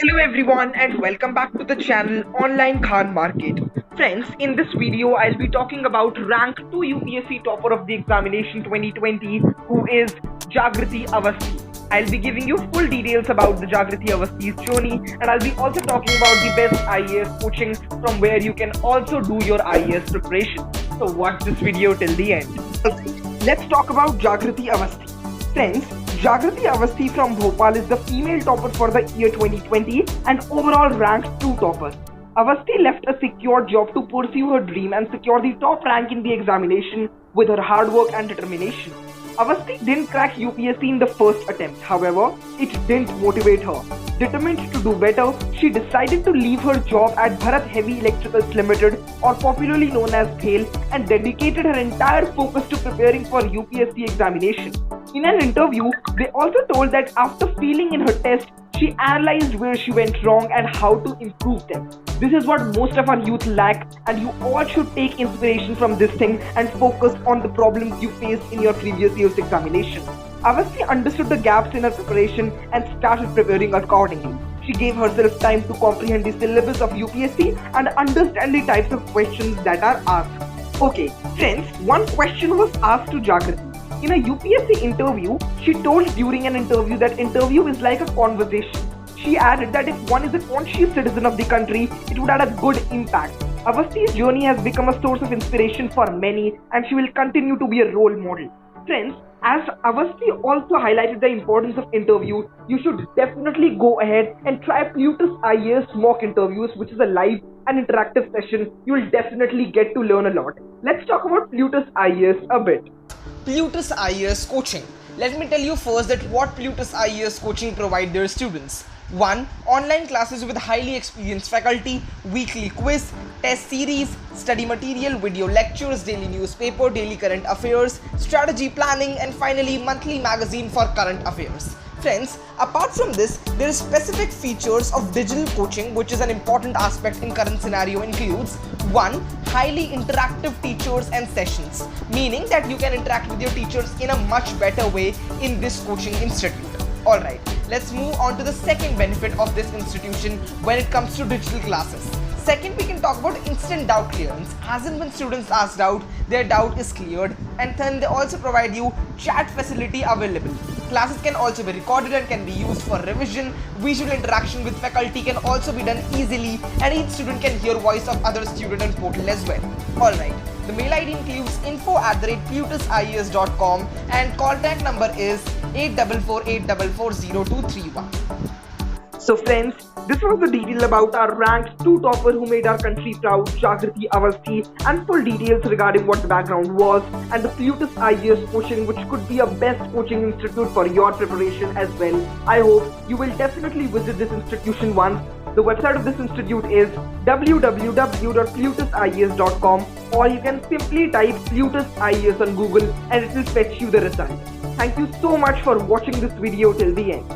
Hello everyone and welcome back to the channel Online Khan Market. Friends, in this video I'll be talking about rank 2 UPSC topper of the examination 2020 who is Jagriti Awasthi. I'll be giving you full details about the Jagriti Awasthi's journey and I'll be also talking about the best IAS coaching from where you can also do your IAS preparation. So watch this video till the end. Let's talk about Jagriti Awasthi. Friends, Jagriti Awasthi from Bhopal is the female topper for the year 2020 and overall ranked 2 topper. Awasthi left a secure job to pursue her dream and secure the top rank in the examination with her hard work and determination. Awasthi didn't crack UPSC in the first attempt, however, it didn't motivate her. Determined to do better, she decided to leave her job at Bharat Heavy Electricals Limited, or popularly known as BHEL, and dedicated her entire focus to preparing for UPSC examination. In an interview, they also told that after failing in her test, she analyzed where she went wrong and how to improve them. This is what most of our youth lack, and you all should take inspiration from this thing and focus on the problems you faced in your previous year's examination. Awasthi understood the gaps in her preparation and started preparing accordingly. She gave herself time to comprehend the syllabus of UPSC and understand the types of questions that are asked. Okay, friends, one question was asked to Jagriti. In a UPSC interview, she told during an interview that interview is like a conversation. She added that if one is a conscious citizen of the country, it would have a good impact. Awasthi's journey has become a source of inspiration for many and she will continue to be a role model. Friends, as Awasthi also highlighted the importance of interview, you should definitely go ahead and try Plutus IAS mock interviews, which is a live and interactive session. You will definitely get to learn a lot. Let's talk about Plutus IAS a bit. Plutus IAS coaching. Let me tell you first that what Plutus IAS coaching provide their students. 1. Online classes with highly experienced faculty, weekly quiz, test series, study material, video lectures, daily newspaper, daily current affairs, strategy planning, and finally monthly magazine for current affairs. Friends, apart from this, there are specific features of digital coaching which is an important aspect in current scenario includes 1. Highly interactive teachers and sessions, meaning that you can interact with your teachers in a much better way in this coaching institute. Alright, let's move on to the second benefit of this institution when it comes to digital classes. Second, we can talk about instant doubt clearance, as in when students ask doubt, their doubt is cleared, and then they also provide you chat facility available. Classes can also be recorded and can be used for revision. Visual interaction with faculty can also be done easily and each student can hear voice of other student and portal as well. Alright, the mail ID includes info@plutusias.com and contact number is 8448440231. So friends, this was the detail about our ranked 2 topper who made our country proud, Jagriti Awasthi, and full details regarding what the background was and the Plutus IAS coaching, which could be a best coaching institute for your preparation as well. I hope you will definitely visit this institution once. The website of this institute is www.plutusias.com, or you can simply type Plutus IAS on Google and it will fetch you the result. Thank you so much for watching this video till the end.